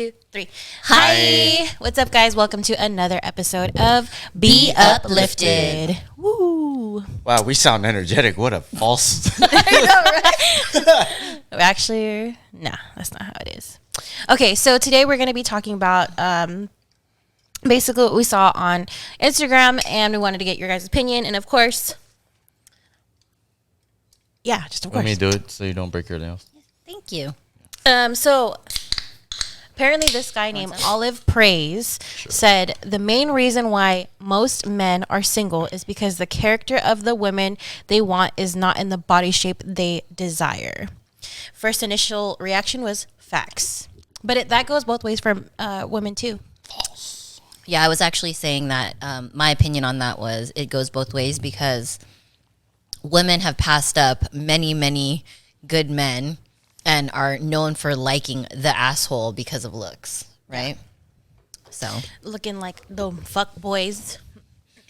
2, 3. Hi. What's up, guys? Welcome to another episode of Be Uplifted. Woo. Wow, we sound energetic. What a false. Actually, nah, that's not how it is. Okay, so today we're going to be talking about basically what we saw on Instagram, and we wanted to get your guys' opinion. And of course, yeah, just of course. Let me do it so you don't break your nails. Thank you. So apparently this guy named Olive Praise said the main reason why most men are single is because the character of the women they want is not in the body shape they desire. First initial reaction was facts. But that goes both ways for women too. False. Yeah, I was actually saying that my opinion on that was it goes both ways because women have passed up many, many good men and are known for liking the asshole because of looks, right? So Looking like the fuck boys.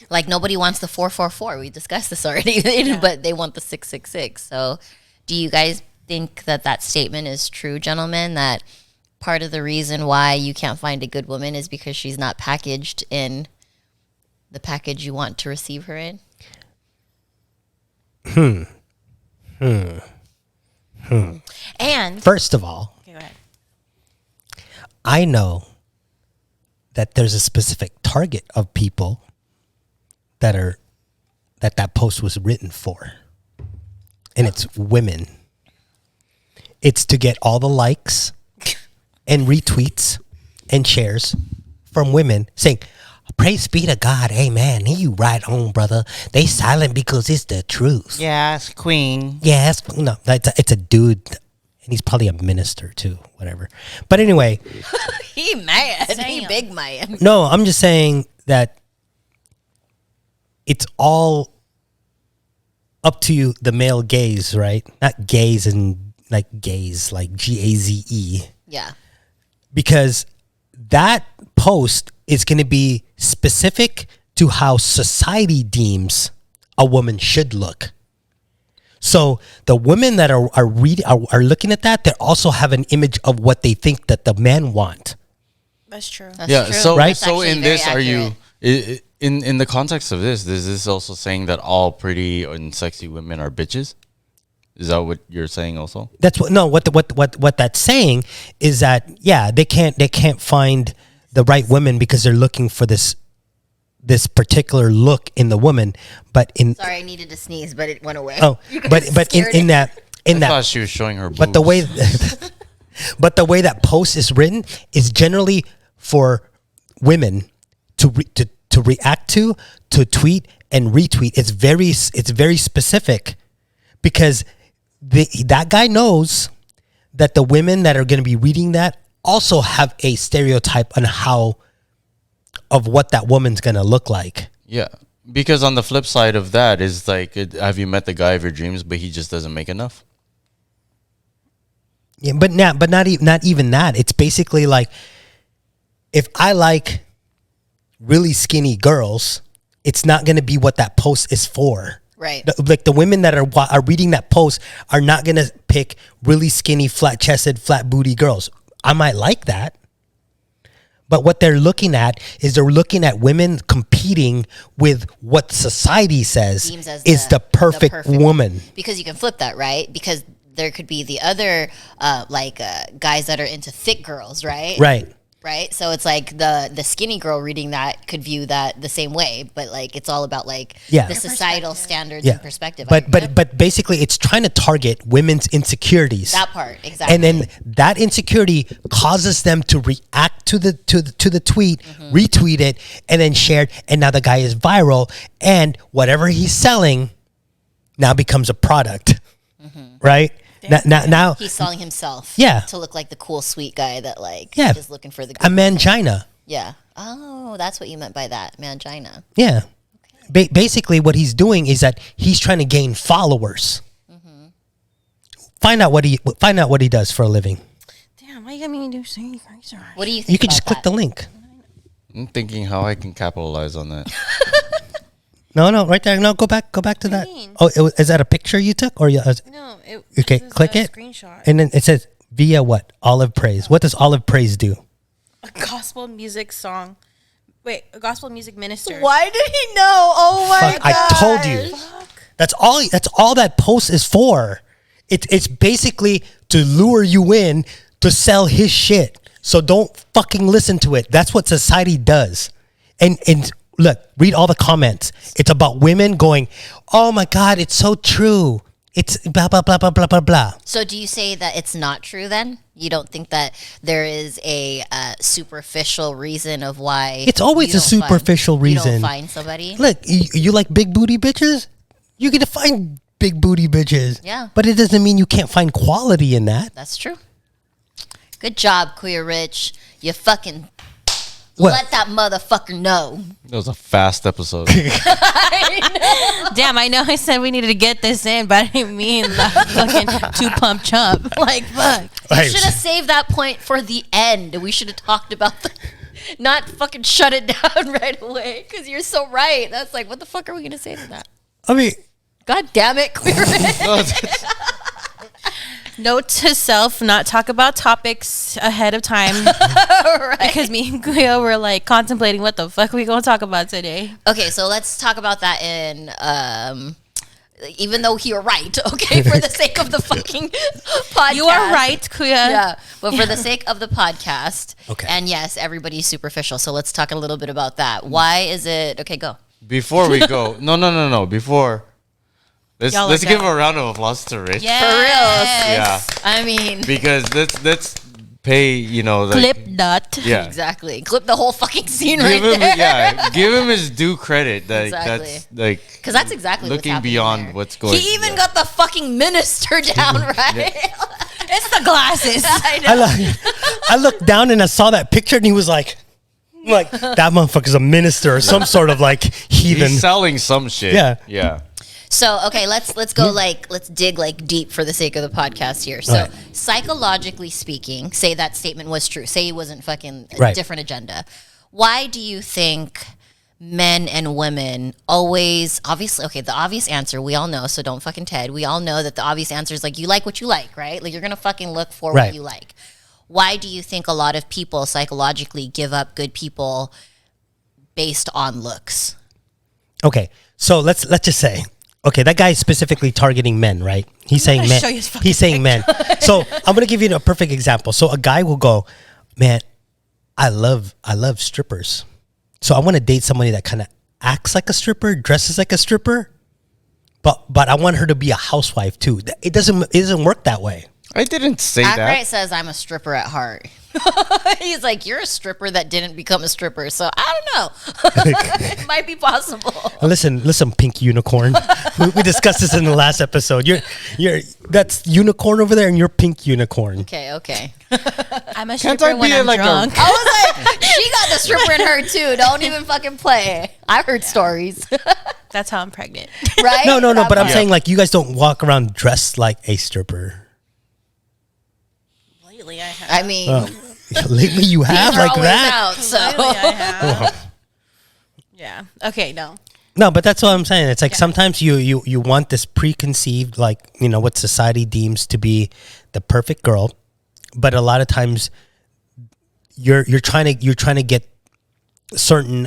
like nobody wants the 444. We discussed this already, but they want the 666. So do you guys think that statement is true, gentlemen, that part of the reason why you can't find a good woman is because she's not packaged in the package you want to receive her in? And First of all, okay, go ahead. I know that there's a specific target of people that post was written for. And it's women. It's to get all the likes and retweets and shares from women saying, praise be to God, amen. You right on, brother. They silent because it's the truth. Yes, queen. Yes, no, it's a dude, and he's probably a minister too, whatever. But anyway, He mad. He Damn. big man. no, I'm just saying that it's all up to you, the male gaze, right? Not gaze and like gaze, like Gaze, Yeah. because that post is going to be specific to how society deems a woman should look. So the women that are looking at that, they also have an image of what they think that the men want. That's true. That's Yeah. true. So Right? so That's in actually this, very are you accurate. in the context of this? Is this also saying that all pretty and sexy women are bitches? Is that what you're saying also? That's what that's saying is that they can't find the right women because they're looking for this particular look in the woman, but in Sorry, I needed to sneeze, but it went away. but in that I that thought she was showing her boobs. but the way that post is written is generally for women to react to tweet and retweet. It's very specific because that guy knows that the women that are going to be reading that also have a stereotype on of what that woman's going to look like. Yeah, because on the flip side of that is like, have you met the guy of your dreams, but he just doesn't make enough? Yeah, but not even that. It's basically like, if I like really skinny girls, it's not going to be what that post is for. Right. Like the women that are reading that post are not going to pick really skinny, flat-chested, flat-booty girls. I might like that. But what they're looking at is they're looking at women competing with what society says Deems as is the perfect woman. Because you can flip that, right? Because there could be the other guys that are into thick girls, right? Right. So it's like the skinny girl reading that could view that the same way, but like it's all about like the societal standards and perspective. But basically it's trying to target women's insecurities. that part, exactly. And then that insecurity causes them to react to the tweet, retweet it, and then share it. And now the guy is viral, and whatever he's selling now becomes a product, right? Now he's selling himself Yeah. to look like the cool, sweet guy that is looking for the a mangina. Yeah. Oh, that's what you meant by that, mangina. Yeah. Basically, what he's doing is that he's trying to gain followers. Find out what he does for a living. Damn, why you got me to do so? What do you think? You can just click about the link. I'm thinking how I can capitalize on that. No, right there. No, go back to that. mean? Oh, is that a picture you took, or you? No, Okay, this is click a it. Screenshot. And then it says via what? Olive Praise. What does Olive Praise do? a gospel music song. Wait, a gospel music minister. Why did he know? Oh my Fuck, god! I told you. That's all that post is for. It's basically to lure you in to sell his shit. So don't fucking listen to it. That's what society does. And look, read all the comments. It's about women going, "Oh my god, it's so true. It's blah blah blah blah blah blah blah." So do you say that it's not true then? You don't think that there is a superficial reason of why? It's always you a don't superficial You don't reason. find somebody. Look, you like big booty bitches? You get to find big booty bitches. Yeah. But it doesn't mean you can't find quality in that. That's true. Good job, Queer Rich. You fucking What? let that motherfucker know. That was a fast episode. Damn, I know I said we needed to get this in, but I didn't mean the fucking 2 pump chump. Like, fuck. You Hey, should have saved that point for the end. We should have talked about the. Not fucking shut it down right away because you're so right. That's like, what the fuck are we gonna say to that? I mean, God damn it, Queer Rich. Note to self: not talk about topics ahead of time Right. because me and Guyo were like contemplating what the fuck we gonna talk about today. Okay, so let's talk about that in. Even though you're right, okay, for the sake of the fucking podcast. You are right, Kuya. Yeah, but for the sake of the podcast, Okay. and yes, everybody's superficial. So let's talk a little bit about that. Why is it okay? Go. Before we go, no. Before, let's Y'all let's are give down. a round of applause to Rich. Yes. Yeah. I mean, Because let's pay. Like, Clip nut. Yeah. exactly. Clip the whole fucking scene right Give him, there. give him his due credit. That Exactly. that's like Because that's exactly what's looking happening beyond there. what's going. He even got the fucking minister down right. It's the glasses. I know. I looked down and I saw that picture and he was like that motherfucker's a minister or some sort of like heathen. He's selling some shit. Yeah. Yeah. So okay, let's go let's dig deep for the sake of the podcast here. So Right. psychologically speaking, say that statement was true. Say he wasn't fucking a Right. different agenda. Why do you think men and women always obviously okay, the obvious answer we all know, so don't fucking Ted. We all know that the obvious answer is like you like what you like, right? Like you're gonna fucking look for Right. what you like. Why do you think a lot of people psychologically give up good people based on looks? Okay, so let's just say, okay, that guy is specifically targeting men, right? He's saying men. show you his fucking He's saying men. So I'm gonna give you a perfect example. So a guy will go, man, I love strippers. So I want to date somebody that kind of acts like a stripper, dresses like a stripper, but I want her to be a housewife too. It doesn't work that way. I didn't say Ackright that. says I'm a stripper at heart. He's like, you're a stripper that didn't become a stripper, so I don't know. It might be possible. Listen, pink unicorn. we discussed this in the last episode. You're that's unicorn over there, and you're pink unicorn. Okay. I'm a Can't stripper I when be I'm like a- drunk. I was like, she got the stripper in her too. Don't even fucking play. I heard stories, That's how I'm pregnant. right? No, but I'm Yeah. saying like you guys don't walk around dressed like a stripper. Lately, I have. I mean, Lately, you have these are like always that. out, so Lately, I have. Yeah. Okay. No. No, but that's what I'm saying. It's like sometimes you want this preconceived, like what society deems to be the perfect girl, but a lot of times you're trying to get certain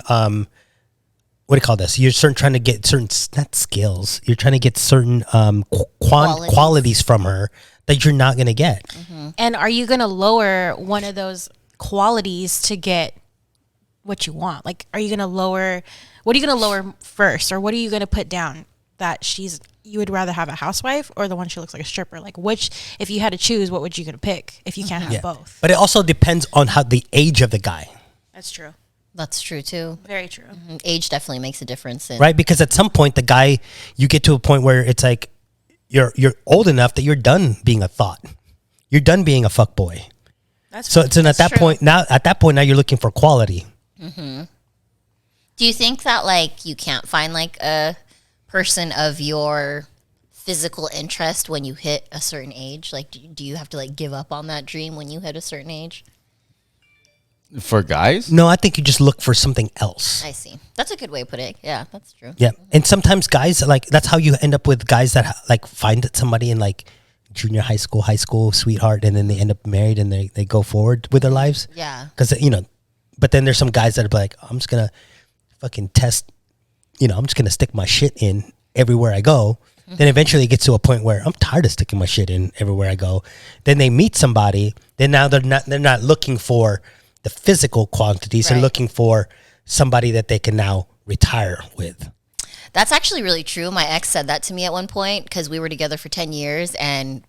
what do you call this? Trying to get certain not skills. You're trying to get certain qualities from her that you're not gonna get. And are you gonna lower one of those qualities to get what you want? Like, are you gonna lower? What are you gonna lower first, or what are you gonna put down that you would rather have a housewife or the one she looks like a stripper? Like, which, if you had to choose, what would you gonna pick if you can't have both? But it also depends on how the age of the guy, That's true. that's true too. Very true. Age definitely makes a difference. right? Because at some point, the guy, you get to a point where it's like you're old enough that you're done being a thought. You're done being a fuck boy. That's So at that true. point now you're looking for quality. Do you think that like you can't find like a person of your physical interest when you hit a certain age? Like, do you have to like give up on that dream when you hit a certain age? For guys? No, I think you just look for something else. I see. That's a good way to put it. Yeah, that's true. Yeah, and sometimes guys like that's how you end up with guys that like find somebody in like junior high school sweetheart, and then they end up married and they go forward with their lives. Yeah. Because but then there's some guys that are like, I'm just gonna fucking test, I'm just gonna stick my shit in everywhere I go. Then eventually it gets to a point where I'm tired of sticking my shit in everywhere I go. Then they meet somebody. Then now they're not looking for the physical quantities. They're Right. looking for somebody that they can now retire with. That's actually really true. My ex said that to me at one point because we were together for 10 years and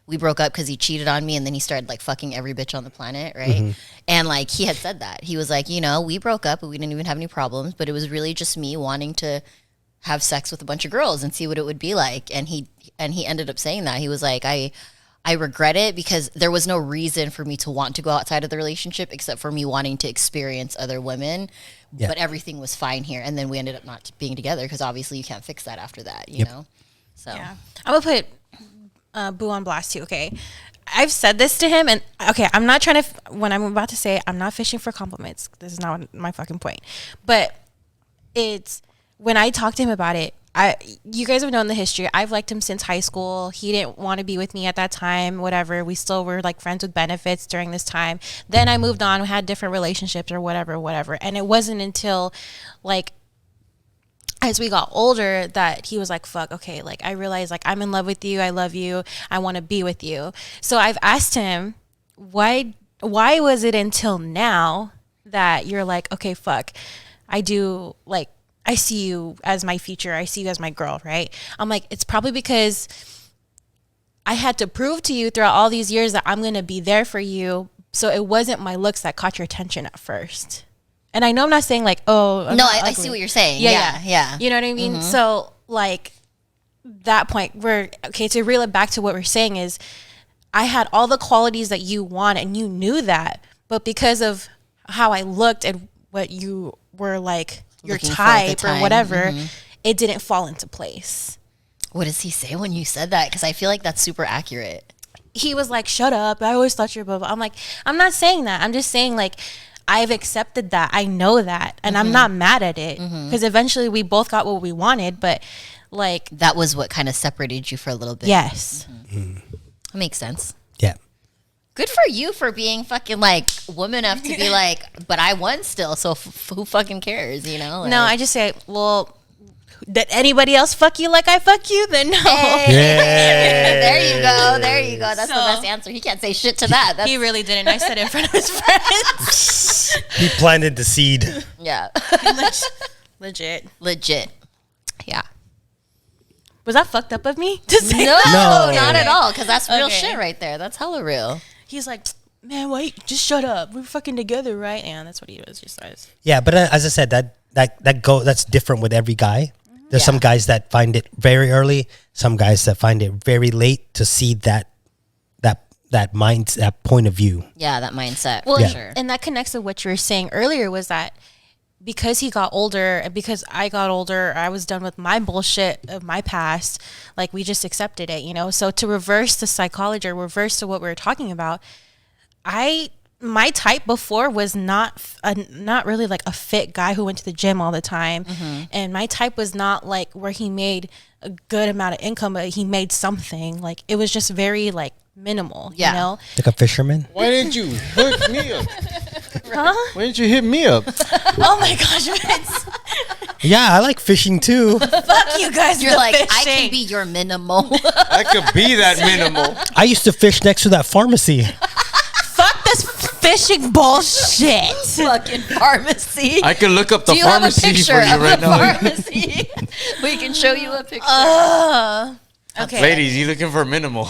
we broke up because he cheated on me and then he started like fucking every bitch on the planet, right? And like he had said that. He was like, we broke up but we didn't even have any problems, but it was really just me wanting to have sex with a bunch of girls and see what it would be like. And he ended up saying that. He was like, I regret it because there was no reason for me to want to go outside of the relationship except for me wanting to experience other women. Yeah. But everything was fine here. And then we ended up not being together because obviously you can't fix that after that, you know? So Yeah. I'm going to put Boo on blast too, okay? I've said this to him, and okay, I'm not trying to, when I'm about to say, I'm not fishing for compliments. This is not my fucking point. But it's, when I talked to him about it, you guys have known the history. I've liked him since high school. He didn't want to be with me at that time, whatever. We still were like friends with benefits during this time. Then I moved on, we had different relationships or whatever. And it wasn't until like as we got older that he was like, fuck, okay, like I realized like I'm in love with you, I love you, I want to be with you. So I've asked him, why was it until now that you're like, okay, fuck, I do, like, I see you as my future, I see you as my girl, right? I'm like, it's probably because I had to prove to you throughout all these years that I'm going to be there for you. So it wasn't my looks that caught your attention at first. And I know I'm not saying like, oh, I'm no, not I ugly. see what you're saying. Yeah. Yeah. You know what I mean? So like that point where, okay, to reel it back to what we're saying is I had all the qualities that you want and you knew that, but because of how I looked and what you were like, your Looking for at the type or time. whatever, it didn't fall into place. What does he say when you said that? Because I feel like that's super accurate. He was like, shut up, I always thought you were blah, blah. I'm like, I'm not saying that. I'm just saying like, I've accepted that. I know that. And I'm not mad at it. Because eventually we both got what we wanted. But like, That was what kind of separated you for a little bit. yes. That makes sense. Yeah. Good for you for being fucking like woman enough to be like, but I won still, so who fucking cares, you know? Like, No, I just say, well, did anybody else fuck you like I fuck you? Then no. Hey, there you go. That's the So- best answer. He can't say shit to that. That's, He really didn't. I said it in front of his friends. He planted the seed. yeah, Legit. legit. Yeah. Was that fucked up of me to say No, that? No. not at all. Because that's real Okay. shit right there. That's hella real. He's like, man, wait, just shut up. We're fucking together, right? And that's what he was. Just says. Yeah, but as I said, that's different with every guy. There's Yeah. some guys that find it very early, some guys that find it very late to see that point of view. Yeah, that mindset. Well, for Yeah. sure. and that connects to what you were saying earlier was that because he got older and because I got older, I was done with my bullshit of my past. Like we just accepted it, you know? So to reverse the psychology or reverse to what we were talking about, my type before was not really like a fit guy who went to the gym all the time. And my type was not like where he made a good amount of income, but he made something. Like it was just very like minimal, Yeah. you know? Like a fisherman. Why didn't you hook me up? Why didn't you hit me up? Oh my gosh, Vince. Yeah, I like fishing too. Fuck you guys. You're the like, I fishing. can be your minimal. I could be that minimal. I used to fish next to that pharmacy. Fuck this fishing bullshit. fucking pharmacy. I could look up the Do you have a pharmacy picture for you of right the now. pharmacy? We can show you a picture. Okay. Ladies, you looking for minimal?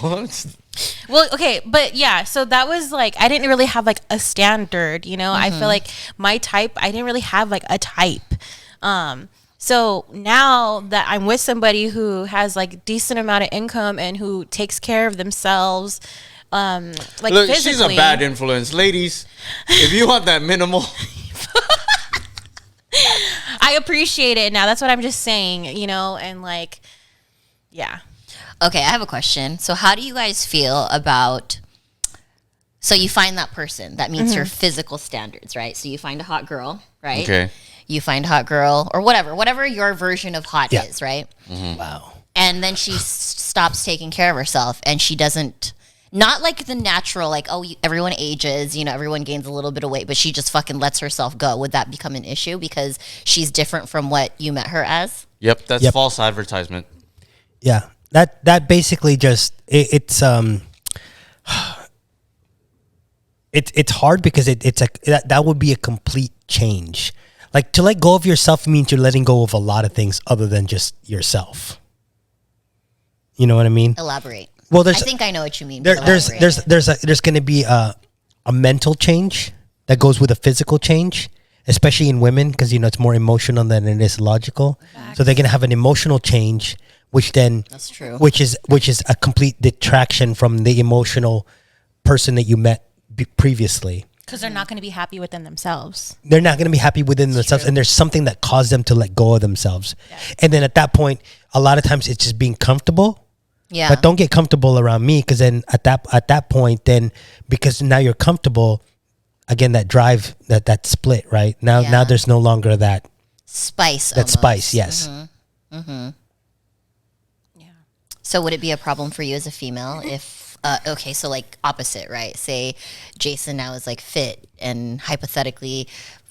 Well, okay, but yeah, so that was like I didn't really have like a standard, you know. I feel like my type, I didn't really have like a type. So now that I'm with somebody who has like decent amount of income and who takes care of themselves, like Look, physically, she's a bad influence. Ladies, if you want that minimal, I appreciate it now. That's what I'm just saying, you know, and like, yeah. Okay, I have a question. So, how do you guys feel about? So, you find that person that meets your physical standards, right? So, you find a hot girl, right? okay. You find a hot girl, or whatever your version of hot Yeah. is, right? Wow. And then she stops taking care of herself, and she doesn't. Not like the natural, like, oh, everyone ages, everyone gains a little bit of weight, but she just fucking lets herself go. Would that become an issue because she's different from what you met her as? Yep, that's false advertisement. Yeah, that basically just it's hard because it's that would be a complete change. Like, to let go of yourself means you're letting go of a lot of things other than just yourself. You know what I mean? Elaborate. Well, I think I know what you mean. There's going to be a mental change that goes with a physical change, especially in women, because it's more emotional than it is logical. Facts. So they're going to have an emotional change, which then that's true. Which is a complete detraction from the emotional person that you met previously. Because they're not going to be happy within themselves. They're not going to be happy within themselves, and there's something that caused them to let go of themselves. Yeah. And then at that point, a lot of times it's just being comfortable. Yeah. But don't get comfortable around me, because then at that point, then because now you're comfortable, again, that drive, that split, right? Now there's no longer that spice. That almost. Spice, yes. Mm-hmm. Mm-hmm. Yeah. So would it be a problem for you as a female if? Okay, so like opposite, right? Say Jason now is like fit, and hypothetically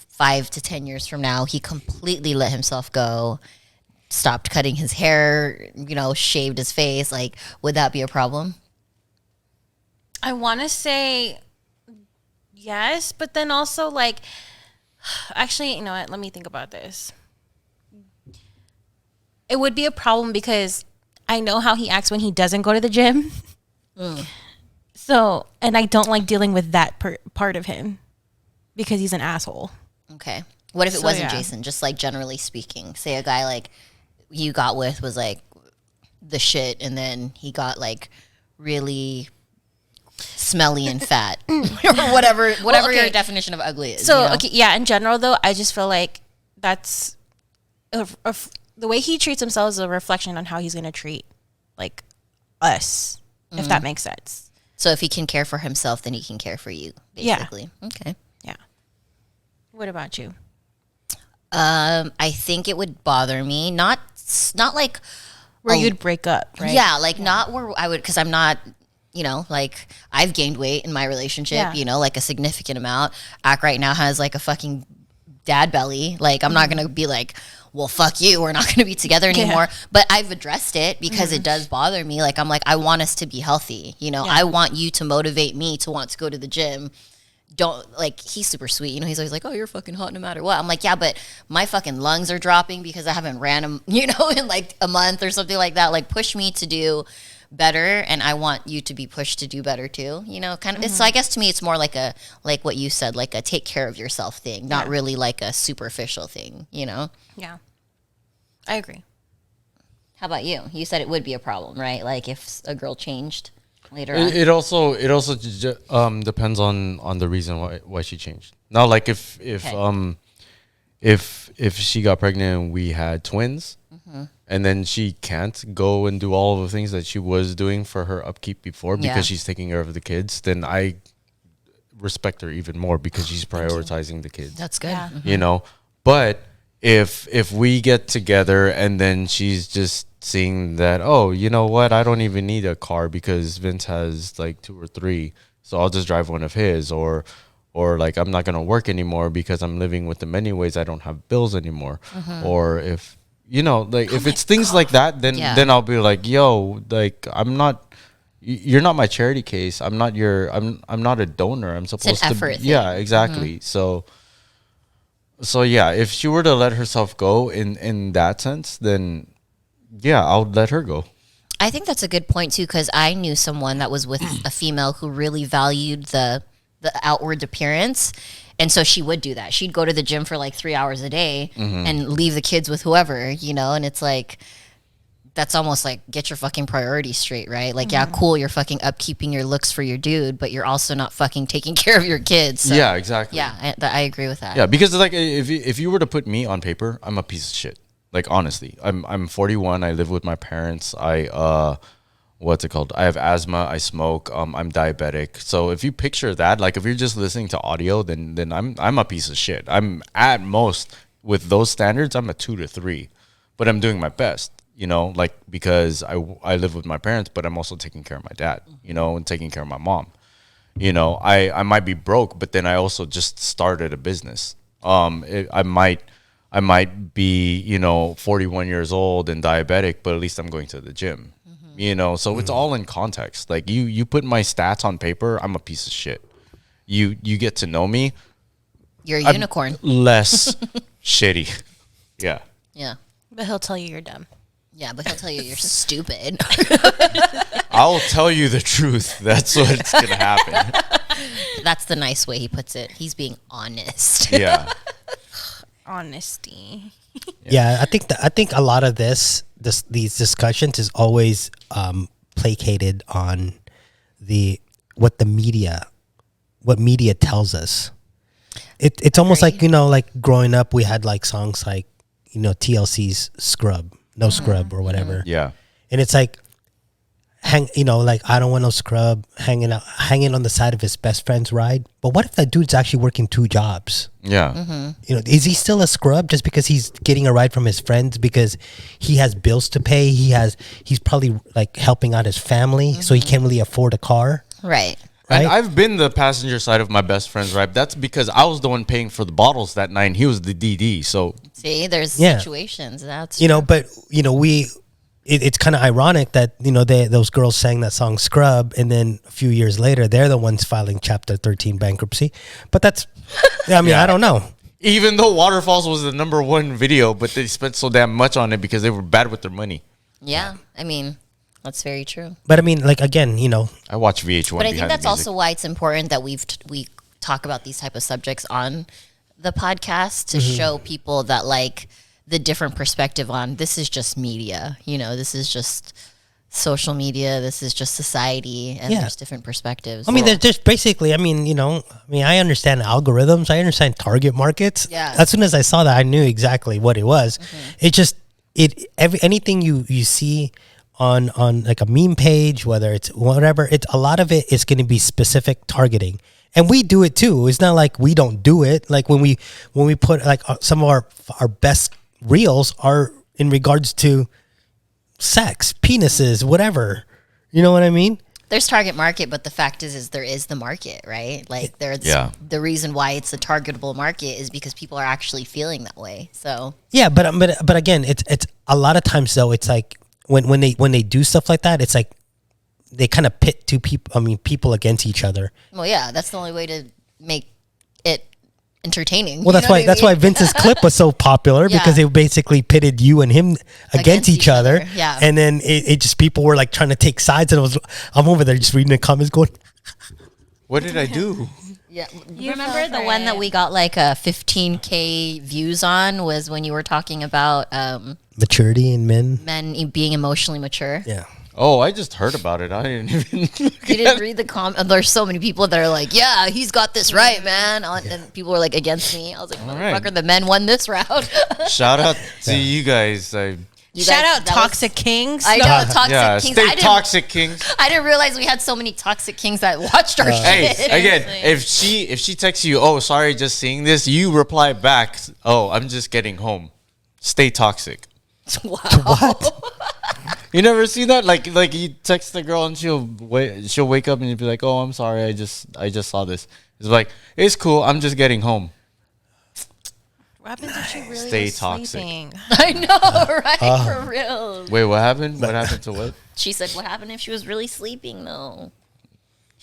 5 to 10 years from now, he completely let himself go, stopped cutting his hair, shaved his face. Like, would that be a problem? I want to say yes, but then also like, actually, you know what? Let me think about this. It would be a problem because I know how he acts when he doesn't go to the gym. So, and I don't like dealing with that part of him because he's an asshole. Okay. What if it wasn't Jason? Just like generally speaking, say a guy like you got with was like the shit, and then he got like really smelly and fat or whatever your definition of ugly is. So, okay, yeah, in general though, I just feel like that's the way he treats himself is a reflection on how he's going to treat like us. If that makes sense. So if he can care for himself, then he can care for you, basically. Yeah. Okay. Yeah. What about you? I think it would bother me. Not like where you'd break up, right? Yeah, like not where I would, because I'm not, like I've gained weight in my relationship, like a significant amount. Ak right now has like a fucking dad belly. Like, I'm not going to be like, well, fuck you, we're not going to be together anymore. Yeah. But I've addressed it because it does bother me. Like, I'm like, I want us to be healthy. I want you to motivate me to want to go to the gym. Don't, like, he's super sweet. He's always like, oh, you're fucking hot no matter what. I'm like, yeah, but my fucking lungs are dropping because I haven't ran, in like a month or something like that. Like, push me to do better, and I want you to be pushed to do better too. Kind of. So I guess to me, it's more like what you said, like a take care of yourself thing, not really like a superficial thing. Yeah, I agree. How about you? You said it would be a problem, right? Like if a girl changed later on. It also depends on the reason why she changed. Now, like if she got pregnant and we had twins, and then she can't go and do all of the things that she was doing for her upkeep before because she's taking care of the kids, then I respect her even more because she's prioritizing the kids. That's good. Yeah. But if we get together and then she's just seeing that, oh, you know what, I don't even need a car because Vince has like 2 or 3, so I'll just drive one of his, or like I'm not gonna work anymore because I'm living with them anyways, I don't have bills anymore. Or if if it's things like that, then I'll be like, yo, like you're not my charity case. I'm not a donor. I'm supposed it's an effort to be. Yeah, exactly. So yeah, if she were to let herself go in that sense, then yeah, I'll let her go. I think that's a good point too, because I knew someone that was with a female who really valued the outward appearance. And so she would do that. She'd go to the gym for like 3 hours a day and leave the kids with whoever, and it's like, that's almost like, get your fucking priorities straight, right? Like, yeah, cool, you're fucking upkeeping your looks for your dude, but you're also not fucking taking care of your kids. So, yeah, exactly. Yeah, I agree with that. Yeah, because like if you were to put me on paper, I'm a piece of shit. Like, honestly, I'm 41. I live with my parents. What's it called? I have asthma. I smoke. I'm diabetic. So if you picture that, like if you're just listening to audio, then I'm a piece of shit. I'm at most, with those standards, I'm a 2 to 3, but I'm doing my best. you know, like because I live with my parents, but I'm also taking care of my dad, you know, and taking care of my mom. You know, I might be broke, but then I also just started a business. I might be, you know, 41 years old and diabetic, but at least I'm going to the gym. You know, so it's all in context. Like you put my stats on paper, I'm a piece of shit. You get to know me, You're a unicorn. less shitty. Yeah. Yeah. But he'll tell you you're dumb. Yeah, but he'll tell you you're stupid. I'll tell you the truth. That's what's going to happen. That's the nice way he puts it. He's being honest. Yeah. Honesty. Yeah, I think a lot of these discussions is always placated on what media tells us. It's almost like, you know, like growing up we had like songs like, you know, TLC's Scrub, No Scrub or whatever. Yeah. And it's like you know, like I don't want no scrub hanging on the side of his best friend's ride. But what if that dude's actually working 2 jobs? Yeah. You know, is he still a scrub just because he's getting a ride from his friends because he has bills to pay? He's probably like helping out his family, so he can't really afford a car. Right. And Right? I've been the passenger side of my best friend's ride. That's because I was the one paying for the bottles that night and he was the DD. So See, there's Yeah. situations. That's You know, but you know, it's kind of ironic that, you know, those girls sang that song Scrub, and then a few years later they're the ones filing Chapter 13 bankruptcy. But that's, I mean, Yeah. I don't know. even though Waterfalls was the #1 video, but they spent so damn much on it because they were bad with their money. yeah. I mean, that's very true. But I mean, like again, you know, I watch VH1. But I think behind that's the music. also why it's important that we talk about these type of subjects on the podcast to show people that like the different perspective on this is just media. You know, this is just social media. This is just society, and Yeah. there's different perspectives. I mean, there's basically, I mean, you know, I understand algorithms, I understand target markets. Yeah. As soon as I saw that, I knew exactly what it was. It just anything you see on like a meme page, whether it's whatever, it's a lot of it is going to be specific targeting, and we do it too. It's not like we don't do it. Like when we put like some of our best reels are in regards to sex, penises, whatever. You know what I mean? there's target market, but the fact is there is the market, right? Like there's the reason why it's a targetable market is because people are actually feeling that way. So yeah, but again, it's a lot of times though, it's like when they do stuff like that, it's like they kind of pit people against each other. well, yeah, that's the only way to make it entertaining. Well, that's why Vince's clip was so popular because Yeah. it basically pitted you and him against each other. Yeah. And then it just people were like trying to take sides, and I'm over there just reading the comments going, What did I do? Yeah. You Remember fell the for one that it. we got like a 15K views on was when you were talking about maturity in men. men being emotionally mature. Yeah. Oh, I just heard about it. I didn't even. You didn't read the comment. There's so many people that are like, yeah, he's got this right, man. And people were like against me. I was like, right. motherfucker, the men won this round. Shout out to you guys. You Shout guys- out that was- Toxic Kings. I know, Toxic Yeah, Kings. stay toxic, Kings. I didn't realize we had so many Toxic Kings that watched our Hey, shit. again, if she texts you, oh, sorry, just seeing this, you reply back, oh, I'm just getting home. Stay toxic. Wow. What? You never see that? Like you text the girl and she'll wake up and you'll be like, oh, I'm sorry, I just saw this. It's like, it's cool, I'm just getting home. What happens if she really Stay was toxic. sleeping? I know, right? For real. Wait, what happened? What happened to what? She said, what happened if she was really sleeping, though?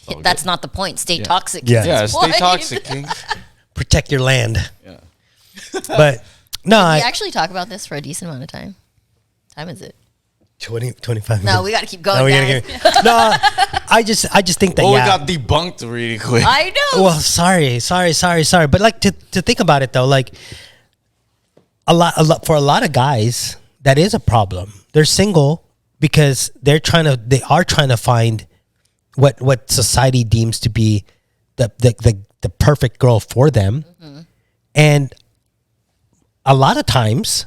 all That's good. not the point. Stay toxic. Yeah. is Yeah, the stay point. toxic, Kings. Protect your land. Yeah. But no, We I actually talk about this for a decent amount of time. Time is it? 25 minutes. No, we got to keep going, No, we guys. gotta no, I just think that Well, yeah. we got debunked really quick. I know. Well, sorry. But like to think about it though, like a lot for a lot of guys, that is a problem. They're single because they are trying to find what society deems to be the perfect girl for them. And a lot of times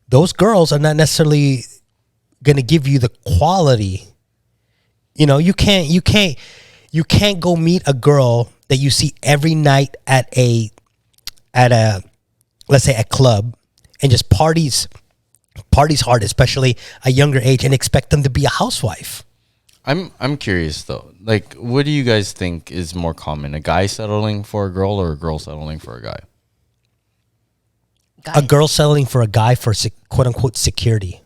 those girls are not necessarily going to give you the quality. You know, you can't go meet a girl that you see every night at a let's say a club and just parties parties hard, especially a younger age, and expect them to be a housewife. I'm curious though. Like, what do you guys think is more common? A guy settling for a girl or a girl settling for a guy? Guy. A girl settling for a guy for quote unquote security,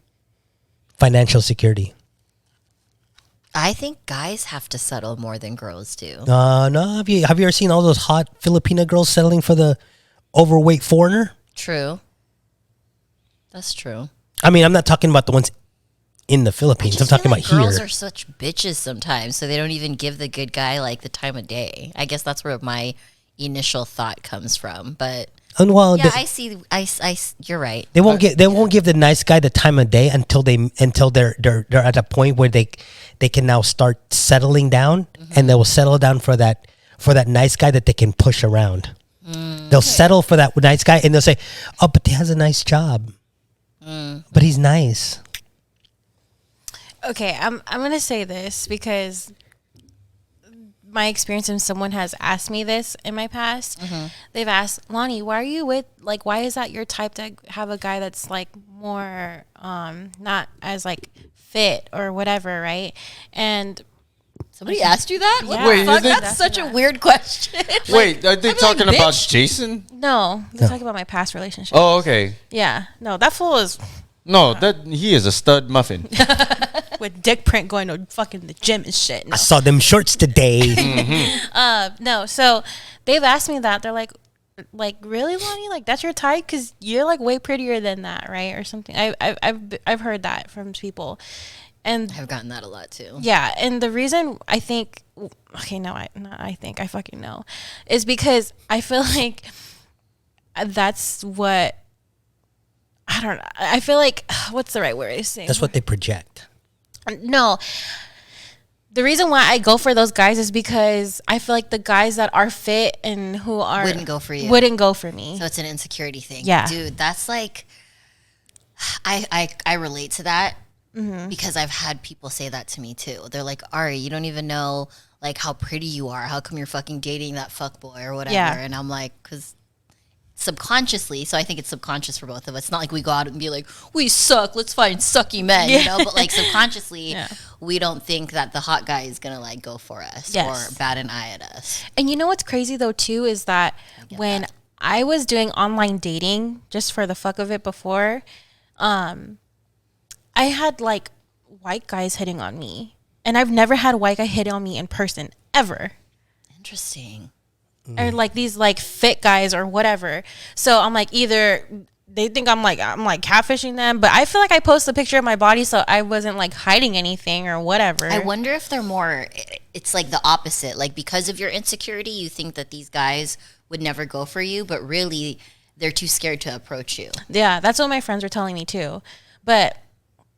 financial security. I think guys have to settle more than girls do. No, have you ever seen all those hot Filipina girls settling for the overweight foreigner? True. That's true. I mean, I'm not talking about the ones in the Philippines. I'm talking about girls here. are such bitches sometimes, so they don't even give the good guy like the time of day. I guess that's where my initial thought comes from. But And well, yeah, I see. You're right. they won't give the nice guy the time of day until they're at a point where they can now start settling down, and they will settle down for that nice guy that they can push around. They'll settle for that nice guy, and they'll say, "Oh, but he has a nice job, but he's nice." Okay, I'm gonna say this because my experience, and someone has asked me this in my past. They've asked, Lonnie, why are you with, like, why is that your type to have a guy that's like more not as like fit or whatever, right? And Somebody asked you that? What Yeah. the Wait, fuck? is it- That's such a weird question. Wait, are they I'm talking like, about bitch. Jason? no, they're talking about my past relationship. Oh, okay. Yeah, no, that fool is No, that he is a stud muffin. with dick print going to fucking the gym and shit. No. I saw them shorts today. No, so they've asked me that. They're like really, Lonnie? Like, that's your type? Because you're like way prettier than that, right? Or something. I've heard that from people, and I've gotten that a lot too. yeah. And the reason I think, okay, no, I fucking know, is because I feel like that's what, I don't know. I feel like, what's the right word to say? That's what they project. No. The reason why I go for those guys is because I feel like the guys that are fit and who are Wouldn't go for you. Wouldn't go for me. So it's an insecurity thing. Yeah. Dude, that's like, I relate to that because I've had people say that to me too. They're like, Ari, you don't even know like how pretty you are. How come you're fucking dating that fuckboy or whatever? Yeah. And I'm like, because subconsciously, so I think it's subconscious for both of us. It's not like we go out and be like, we suck, let's find sucky men, you know? But like subconsciously, Yeah. we don't think that the hot guy is gonna like go for us Yes. or bat an eye at us. And you know what's crazy though too is that when I was doing online dating just for the fuck of it before, I had like white guys hitting on me. And I've never had a white guy hit on me in person ever. Interesting. Or like these like fit guys or whatever. So I'm like, either they think I'm like catfishing them, but I feel like I post a picture of my body so I wasn't like hiding anything or whatever. I wonder if they're more, it's like the opposite. Like because of your insecurity, you think that these guys would never go for you, but really they're too scared to approach you. Yeah, that's what my friends were telling me too. But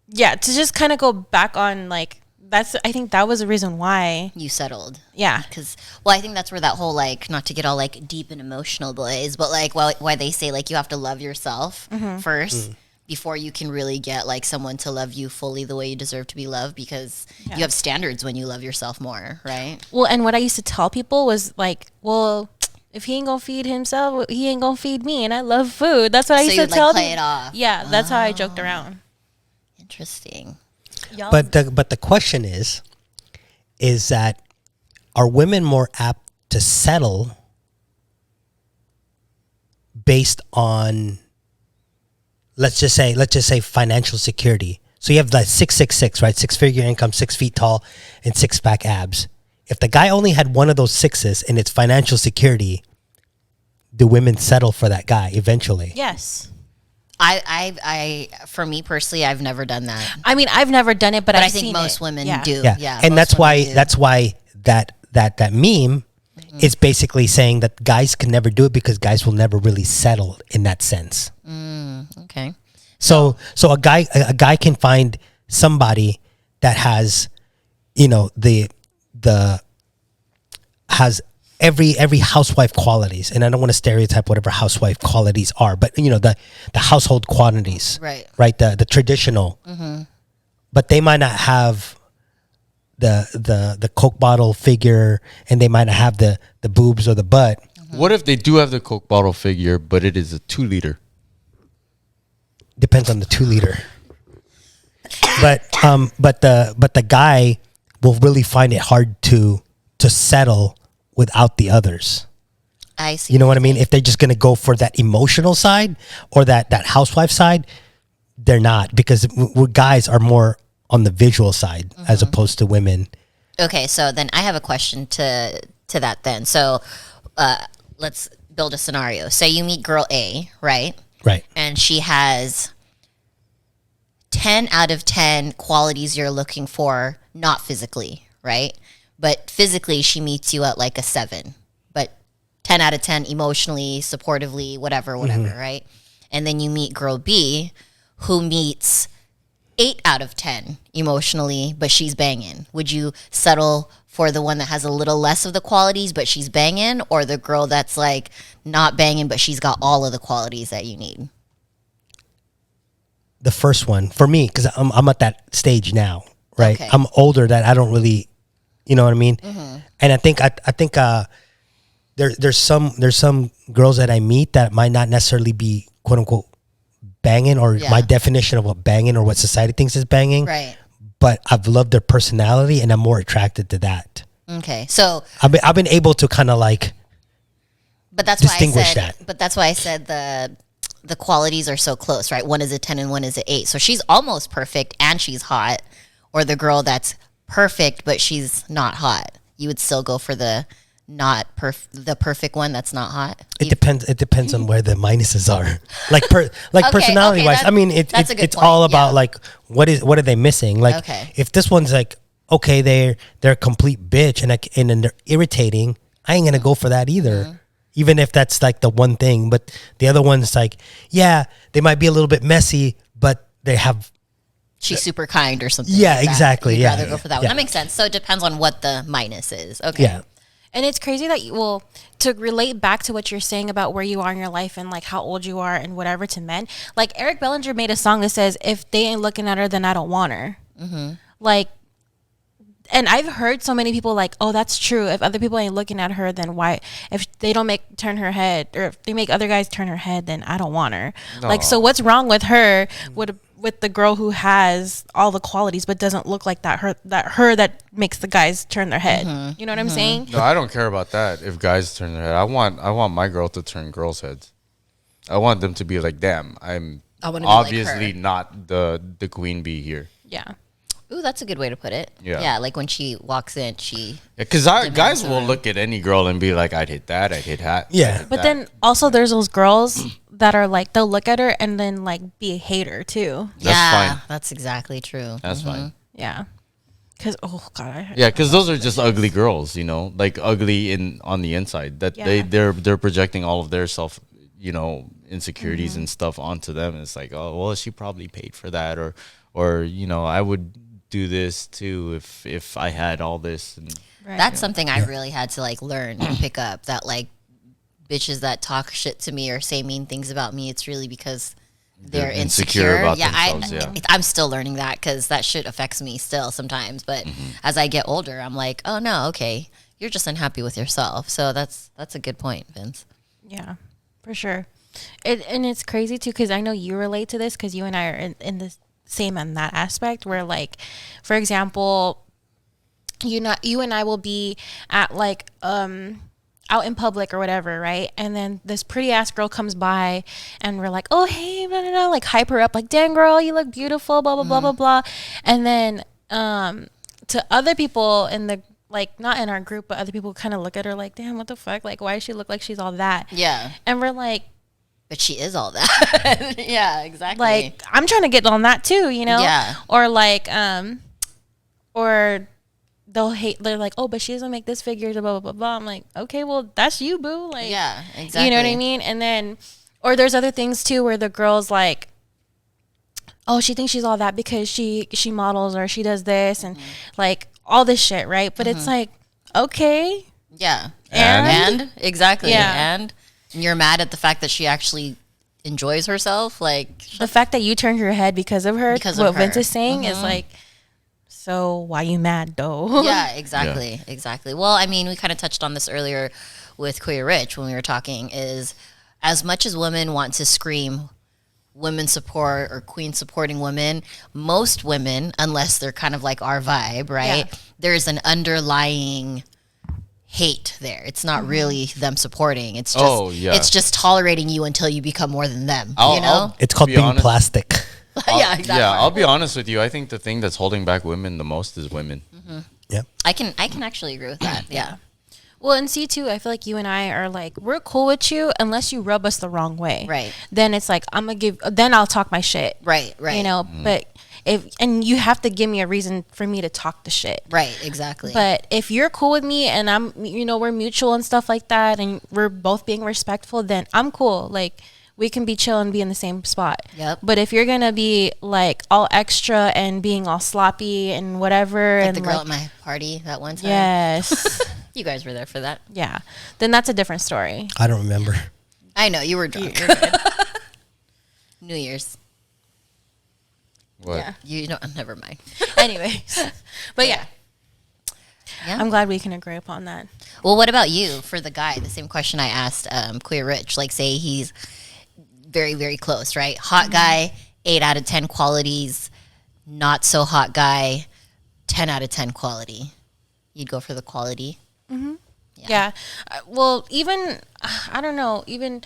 yeah, to just kind of go back on like, I think that was the reason why. You settled. Yeah. Because, well, I think that's where that whole, like, not to get all, like, deep and emotional blaze, but, like, why they say, like, you have to love yourself first before you can really get, like, someone to love you fully the way you deserve to be loved because you have standards when you love yourself more, right? Well, and what I used to tell people was like, well, if he ain't gonna feed himself, he ain't gonna feed me. And I love food. That's what I So used to you'd, tell like, play them. it off. Yeah, that's how I joked around. Interesting. Y'all, But the question is that are women more apt to settle based on let's just say financial security? So you have like 666, right? 6-figure income, 6 feet tall, and 6-pack abs. If the guy only had one of those sixes and it's financial security, do women settle for that guy eventually? yes. I for me personally, I've never done that. I mean, I've never done it, but But I've I think seen most it. women Yeah. do. Yeah, Yeah. and most that's why women do. that meme is basically saying that guys can never do it because guys will never really settle in that sense. Okay. So a guy can find somebody that has, the has every housewife qualities, and I don't want to stereotype whatever housewife qualities are, but the household qualities, Right. the traditional, but they might not have the Coke bottle figure, and they might not have the boobs or the butt. What if they do have the Coke bottle figure, but it is a 2 liter? depends on the 2 liter. But the guy will really find it hard to settle without the others. I see. You know what I mean? If they're just gonna go for that emotional side or that housewife side, they're not, because guys are more on the visual side as opposed to women. Okay, so then I have a question to that then. So let's build a scenario. Say you meet girl A, right? Right. And she has 10 out of 10 qualities you're looking for, not physically, right? But physically, she meets you at like a 7. But 10 out of 10 emotionally, supportively, whatever, right? And then you meet girl B, who meets 8 out of 10 emotionally, but she's banging. Would you settle for the one that has a little less of the qualities, but she's banging, or the girl that's like not banging, but she's got all of the qualities that you need? The first one for me, because I'm at that stage now, right? Okay. I'm older, that I don't really, you know what I mean. And I think there's some girls that I meet that might not necessarily be quote unquote banging, or my definition of what banging or what society thinks is banging. Right. But I've loved their personality, and I'm more attracted to that. Okay. So, I've been able to kind of like, but that's distinguish why I said, that. But that's why I said the qualities are so close, right? One is a 10 and one is an 8. So she's almost perfect and she's hot. Or the girl that's perfect but she's not hot. You would still go for the the perfect one that's not hot. it depends on where the minuses are. Like personality wise, that- I mean that's a good it's point, all about yeah. like what are they missing? Like Okay. if this one's like, okay, they're a complete bitch and then they're irritating, I ain't gonna go for that either. Mm-hmm. Even if that's like the one thing, but the other one's like, yeah, they might be a little bit messy, but they have. She's super kind or something. Yeah, like that. exactly, You'd yeah, rather go for that one. yeah. That makes sense. So it depends on what the minus is. Okay. Yeah. And it's crazy that to relate back to what you're saying about where you are in your life and like how old you are and whatever to men, like Eric Bellinger made a song that says, if they ain't looking at her, then I don't want her. Like, and I've heard so many people like, oh, that's true. If other people ain't looking at her, then why? If they don't turn her head, or if they make other guys turn her head, then I don't want her. Like, so what's wrong with her with the girl who has all the qualities but doesn't look like her that makes the guys turn their head? You know what I'm saying? No, I don't care about that. If guys turn their head, I want my girl to turn girls' heads. I want them to be like, damn, I'm I wanna be like obviously her. not the queen bee here. Yeah. Ooh, that's a good way to put it. Yeah. Yeah, like when she walks in, she. Because guys will look at any girl and be like, I'd hit that, I'd hit that. Yeah. I'd hit But that. then also there's those girls that are like, they'll look at her and then like be a hater too. That's yeah, fine. that's exactly true. That's fine. Yeah. Cause oh god, Yeah, because those are just ugly girls, you know, like ugly on the inside. That Yeah. they're projecting all of their self, insecurities and stuff onto them. And it's like, oh well, she probably paid for that, or I would do this too if I had all this. And right. That's something I really had to like learn and pick up, that like bitches that talk shit to me or say mean things about me, it's really because they're insecure about yeah, themselves, yeah. I'm still learning that because that shit affects me still sometimes. But as I get older, I'm like, oh no, okay, you're just unhappy with yourself. So that's a good point, Vince. Yeah, for sure. And it's crazy too, because I know you relate to this because you and I are in the same in that aspect where, like, for example, you and I will be at like out in public or whatever, right? And then this pretty ass girl comes by and we're like, oh hey, blah, blah, blah, like hype her up, like, damn girl, you look beautiful, blah blah blah blah blah. And then to other people in the, like, not in our group, but other people kind of look at her like, damn, what the fuck, like, why does she look like she's all that? Yeah, And we're like, but she is all that. Yeah, exactly. like, I'm trying to get on that too, you know? Yeah. Or like, or they're like, oh, but she doesn't make this figure, blah, blah, blah, blah. I'm like, okay, well, that's you, boo. Like, yeah, exactly. you know what I mean? And then, or there's other things too where the girl's like, oh, she thinks she's all that because she models or she does this and like all this shit, right? But it's like, okay. Yeah, And? exactly. Yeah. And you're mad at the fact that she actually enjoys herself, like The fact that you turned your head because of her, Because of what her. Vince is saying is like, so why you mad though? yeah, exactly. Well, I mean, we kind of touched on this earlier with Queer Rich when we were talking, is as much as women want to scream women support or queen supporting women, most women, unless they're kind of like our vibe, right? Yeah. There's an underlying hate there. It's not really them supporting. It's just Oh, yeah. it's just tolerating you until you become more than them. I'll- you know? I'll- It's called Be being honest. plastic. Yeah, exactly. Yeah, I'll be honest with you. I think the thing that's holding back women the most is women. Yep. I can actually agree with that. Yeah. Well, and see too, I feel like you and I are like, we're cool with you unless you rub us the wrong way. Right. Then it's like then I'll talk my shit. Right, right. You know, but and you have to give me a reason for me to talk the shit. Right, exactly. But if you're cool with me and we're mutual and stuff like that, and we're both being respectful, then I'm cool. Like, we can be chill and be in the same spot. Yep. But if you're gonna be like all extra and being all sloppy and whatever, like and the girl like, at my party that one time. yes, You guys were there for that. yeah, then that's a different story. I don't remember. I know, you were drunk. New Year's. What? Yeah. You know, never mind. Anyways, but yeah, Yeah. I'm glad we can agree upon that. Well, what about you for the guy? The same question I asked Queer Rich. Like, say he's very, very close, right? Hot guy, 8 out of 10 qualities. Not so hot guy, 10 out of 10 quality. You'd go for the quality. Yeah. Well, even I don't know, even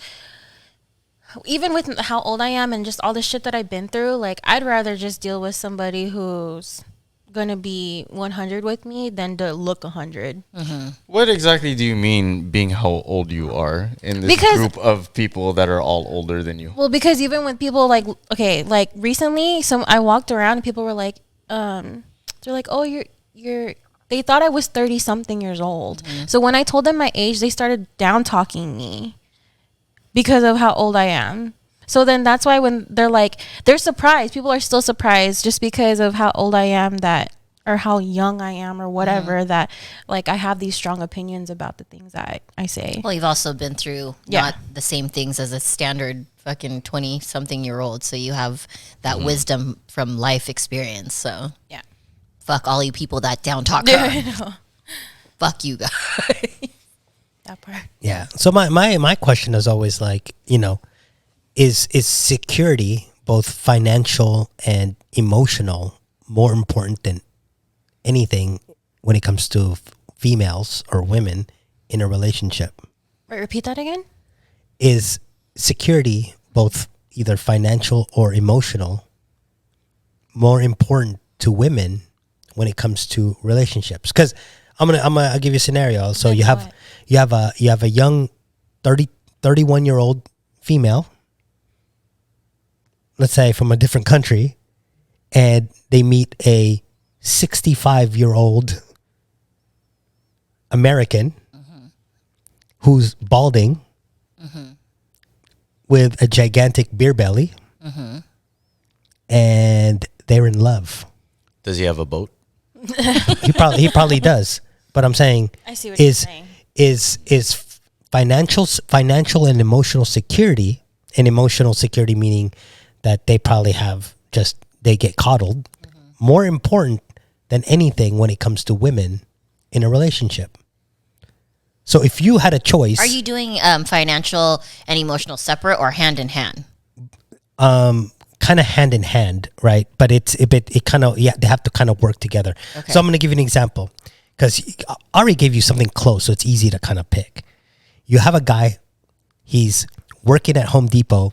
with how old I am and just all the shit that I've been through, like I'd rather just deal with somebody who's gonna be 100 with me than to look 100. What exactly do you mean being how old you are in this Because- group of people that are all older than you? Well, because even with people like like recently, I walked around and people were like, they're like, oh, you're. They thought I was 30 something years old. So when I told them my age, they started down talking me because of how old I am. So then that's why when they're surprised. People are still surprised just because of how old I am or how young I am or whatever that like I have these strong opinions about the things that I say. Well, you've also been through Yeah. not the same things as a standard fucking 20-something-year-old. So you have that wisdom from life experience. So Yeah. fuck all you people that down talk I her. know. Fuck you guys. That part. Yeah. So my question is always like, is security, both financial and emotional, more important than anything when it comes to females or women in a relationship? Wait, repeat that again? Is security, both either financial or emotional, more important to women when it comes to relationships? Because I'll give you a scenario. So you have a young 31-year-old female, let's say from a different country, and they meet a 65-year-old American who's balding with a gigantic beer belly, and they're in love. Does he have a boat? He probably does. But I'm saying I see what you're saying. is financial and emotional security, and emotional security meaning that they probably have they get coddled, more important than anything when it comes to women in a relationship. So if you had a choice, Are you doing financial and emotional separate or hand in hand? kind of hand in hand, right? But it kind of, they have to kind of work together. Okay. So I'm going to give you an example because I already gave you something close, so it's easy to kind of pick. You have a guy, he's working at Home Depot,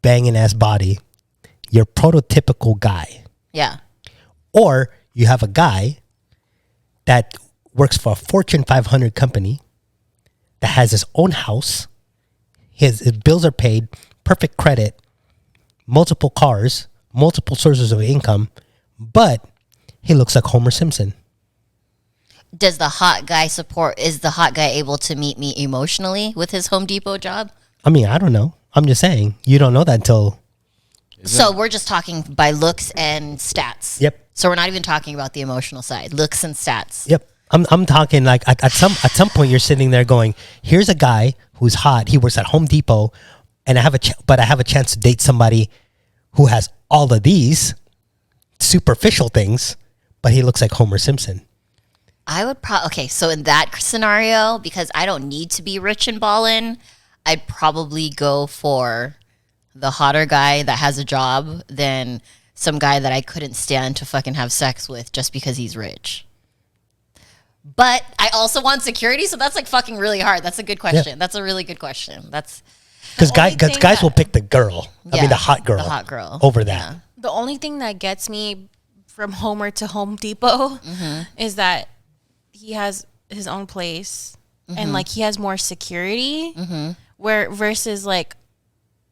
banging ass body, your prototypical guy. Yeah. Or you have a guy that works for a Fortune 500 company that has his own house, his bills are paid, perfect credit, multiple cars, multiple sources of income, but he looks like Homer Simpson. Is the hot guy able to meet me emotionally with his Home Depot job? I mean, I don't know. I'm just saying. You don't know that until... So we're just talking by looks and stats. Yep. So we're not even talking about the emotional side. Looks and stats. Yep. I'm talking like at some point you're sitting there going, here's a guy who's hot. He works at Home Depot, and I have a chance to date somebody who has all of these superficial things, but he looks like Homer Simpson. I would okay. So in that scenario, because I don't need to be rich and ballin', I'd probably go for the hotter guy that has a job than some guy that I couldn't stand to fucking have sex with just because he's rich. But I also want security, so that's like fucking really hard. That's a good question. That's a really good question. That's Because only thing guys that- will pick the girl. I mean, the hot girl. The hot girl. Over that. Yeah. The only thing that gets me from Homer to Home Depot is that he has his own place and like he has more security. Where versus like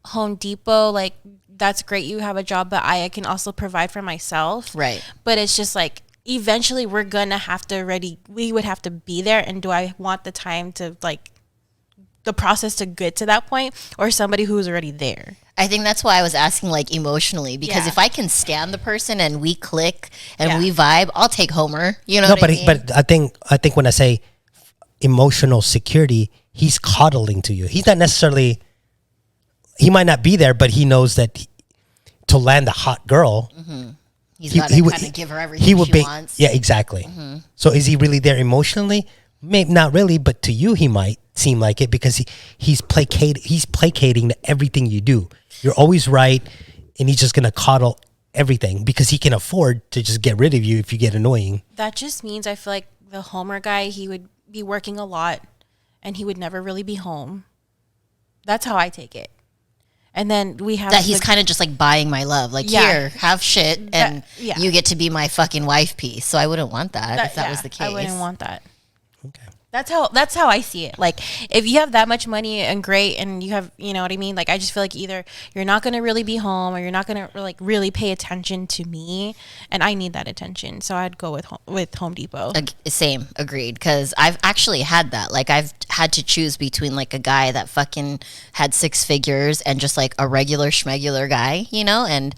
Home Depot, like that's great, you have a job, but I can also provide for myself. Right. But it's just like eventually we would have to be there, and do I want the time to like the process to get to that point, or somebody who's already there? I think that's why I was asking like emotionally, because Yeah. if I can stand the person and we click and Yeah. we vibe, I'll take Homer. You know No, what but I mean? but I think when I say emotional security, he's coddling to you. He's not necessarily. He might not be there, but he knows that to land a hot girl, He's got to would- kind of give her everything she wants. Yeah, exactly. So is he really there emotionally? Maybe not really, but to you he might seem like it because he's placating to everything you do. You're always right, and he's just gonna coddle everything because he can afford to just get rid of you if you get annoying. That just means I feel like the Homer guy, he would be working a lot and he would never really be home. That's how I take it. And then we have That he's kind of just like buying my love. Like, Yeah. here, have shit, and yeah. you get to be my fucking wife piece. So I wouldn't want that if that was the case. I wouldn't want that. Okay. That's how I see it. Like if you have that much money and great, and you have, you know what I mean? Like I just feel like either you're not going to really be home, or you're not going to like really pay attention to me, and I need that attention. So I'd go with Home Depot. Same, agreed. Because I've actually had that. Like, I've had to choose between like a guy that fucking had 6 figures and just like a regular schmegular guy, you know? And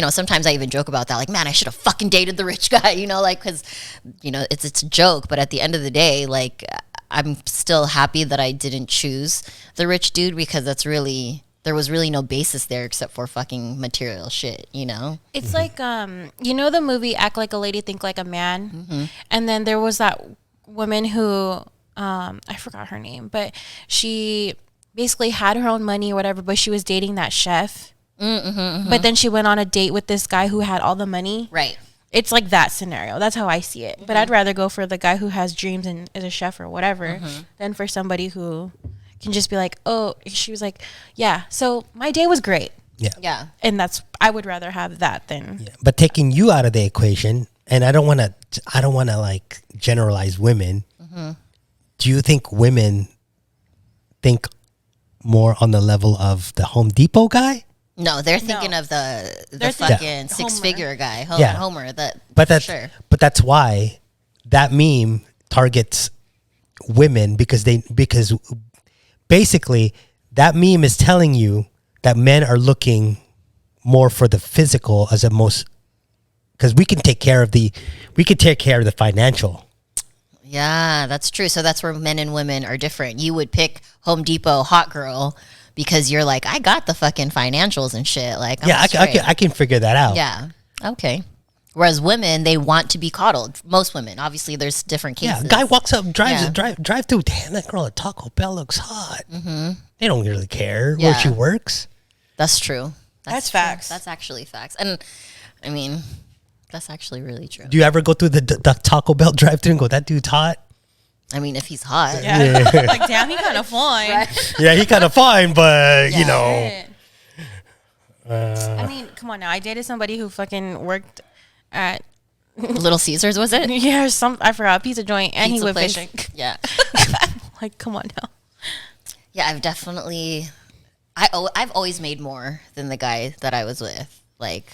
sometimes I even joke about that. Like, man, I should have fucking dated the rich guy, you know? Like, because, it's a joke. But at the end of the day, like, I'm still happy that I didn't choose the rich dude, because there was really no basis there except for fucking material shit, you know? It's like the movie Act Like a Lady, Think Like a Man, and then there was that woman who I forgot her name, but she basically had her own money or whatever, but she was dating that chef. But then she went on a date with this guy who had all the money. Right. It's like that scenario. That's how I see it. But I'd rather go for the guy who has dreams and is a chef or whatever than for somebody who can just be like, oh, she was like, yeah, so my day was great. Yeah. Yeah. And I would rather have that than. Yeah. But taking you out of the equation, and I don't want to like generalize women. Do you think women think more on the level of the Home Depot guy? No, they're thinking of the They're fucking thinking 6-figure guy, Yeah. Homer. But that's sure. but that's why that meme targets women, because basically that meme is telling you that men are looking more for the physical as a most, because we can take care of the financial. Yeah, that's true. So that's where men and women are different. You would pick Home Depot hot girl because you're like, I got the fucking financials and shit. Like, I'm Yeah, straight. I can figure that out. Yeah. Okay. Whereas women, they want to be coddled. Most women, obviously, there's different cases. Yeah, guy walks up, Yeah. drive through. Damn, that girl at Taco Bell looks hot. They don't really care where Yeah. she works. That's true. That's true. facts. That's actually facts. And I mean, that's actually really true. Do you ever go through the Taco Bell drive-through and go, that dude's hot? I mean, if he's hot. Yeah. Like, damn, he kind of fine. Yeah, he kind of fine, but you know. I mean, come on now. I dated somebody who fucking worked at Little Caesars, was it? I forgot, a pizza joint, and Pizza he went place? fishing. Yeah. Like, come on now. Yeah, I've definitely... I've always made more than the guy that I was with. Like,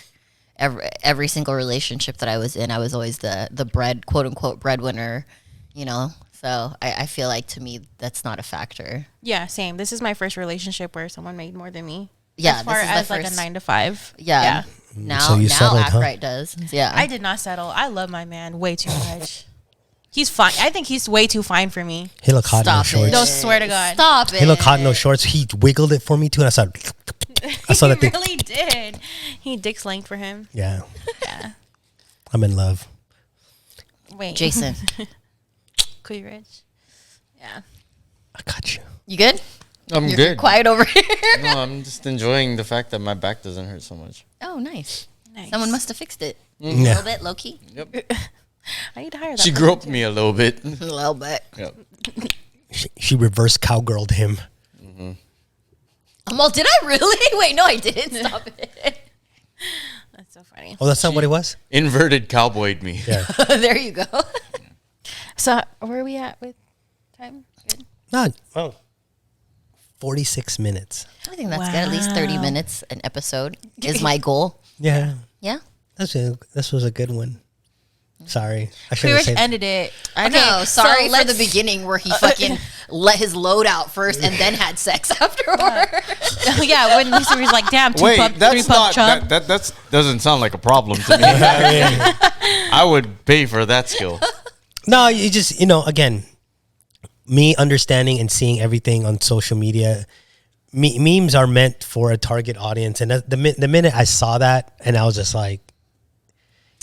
every single relationship that I was in, I was always the quote-unquote breadwinner, you know? So I feel like, to me, that's not a factor. Yeah, same. This is my first relationship where someone made more than me. Yeah, as far this is the as like a first- 9 to 5. Yeah. Now, So you settled, huh? Act Right does. Yeah. I did not settle. I love my man way too much. He's fine. I think he's way too fine for me. He looked hot in those Stop it. shorts. No, swear to God. Stop it. He looked hot in those shorts. He wiggled it for me too, and I saw that He thing. really did. He dick slanged for him. Yeah, Yeah. I'm in love. Wait. Jason, Cool, you rich? Yeah. I got you. you good? I'm You're good. quiet over here. No, I'm just enjoying the fact that my back doesn't hurt so much. Oh, nice. Nice. Someone must have fixed it. A Yeah. little bit, low key. Yep. I need to hire that. She person groped too. me a little bit. A little bit. Yep. She reverse cowgirled him. Well, did I really? Wait, no, I didn't. Stop it. That's so funny. Oh, that's not what it was? Inverted cowboyed me. Yeah. There you go. So where are we at with time? Good. Not, 46 minutes. I think that's good. At least 30 minutes an episode is my goal. Yeah. Yeah. This was a good one. Sorry. I should We have wish said ended it. I Okay, know. sorry So for the let's- beginning where he fucking let his load out first and then had sex afterward. Yeah, when he was like, damn, Wait, three that's pump not chump. that doesn't sound like a problem to me. I would pay for that skill. No, you just, again, me understanding and seeing everything on social media, memes are meant for a target audience. And the minute I saw that, and I was just like,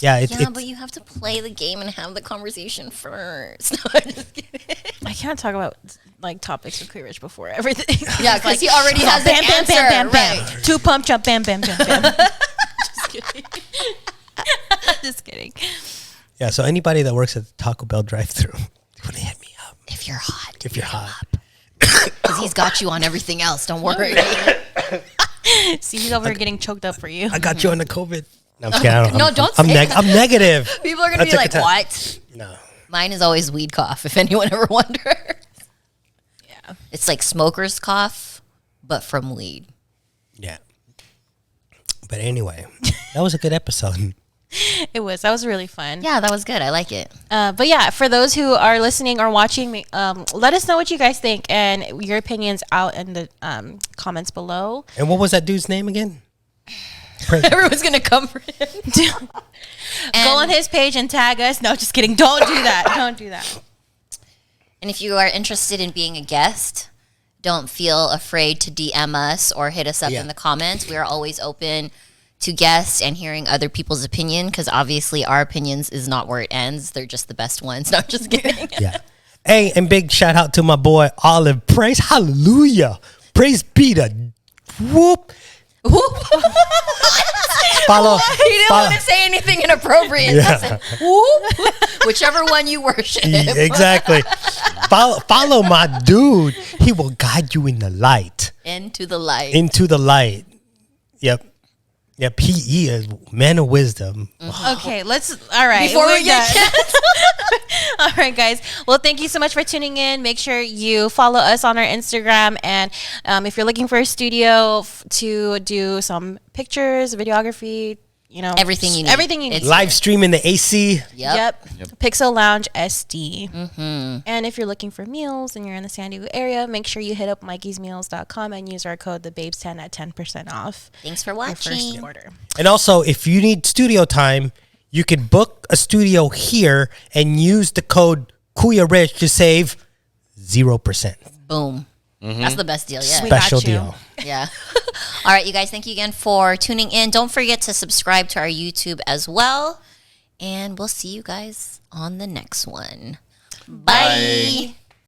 yeah, But you have to play the game and have the conversation first. No, I'm just kidding. I can't talk about like topics with Queer Rich before everything. Yeah, because he already has bam, an bam, answer. bam, bam, bam. Right. Two pump jump, bam, bam, bam, bam. Just kidding. Just kidding. yeah. So anybody that works at the Taco Bell drive-thru, really hit me up If you're hot. if you're hot. Because he's got you on everything else. Don't worry. See, he's over here getting choked up for you. I got you on the COVID. No, I'm kidding. Don't I'm, say that. I'm negative. People are going to be took a like, test. what? No. Mine is always weed cough, if anyone ever wonders. Yeah. It's like smoker's cough, but from weed. Yeah. But anyway, that was a good episode. It was. That was really fun. Yeah, that was good. I like it. But yeah, for those who are listening or watching, let us know what you guys think and your opinions out in the comments below. And what was that dude's name again? Everyone's going to come for him. Go on his page and tag us. No, just kidding. Don't do that. Don't do that. And if you are interested in being a guest, don't feel afraid to DM us or hit us up Yeah. in the comments. We are always open to guests and hearing other people's opinion because obviously our opinions is not where it ends. They're just the best ones. No, just kidding. Yeah. Hey, and big shout out to my boy Olive. Praise hallelujah. Praise be to whoop. Follow. He didn't follow- want to say anything inappropriate. Yeah. That's it. Whoop. Whichever one you worship. Exactly. Follow my dude. He will guide you in the light. Into the light. Into the light. Yep. Yep. He is man of wisdom. Okay, let's. All right. Before we're we get done. All right, guys. Well, thank you so much for tuning in. Make sure you follow us on our Instagram. And if you're looking for a studio to do some pictures, videography, Everything you need. Everything you need. It's- Live stream in the AC. Yep. Pixel Lounge SD. And if you're looking for meals and you're in the San Diego area, make sure you hit up Mikey'sMeals.com and use our code TheBabes10 at 10% off Thanks for your first watching. order. And also, if you need studio time, you can book a studio here and use the code Kuya Rich to save 0%. Boom. That's the best deal yet. We got Special you. deal. Yeah. All right, you guys, thank you again for tuning in. Don't forget to subscribe to our YouTube as well. And we'll see you guys on the next one. Bye.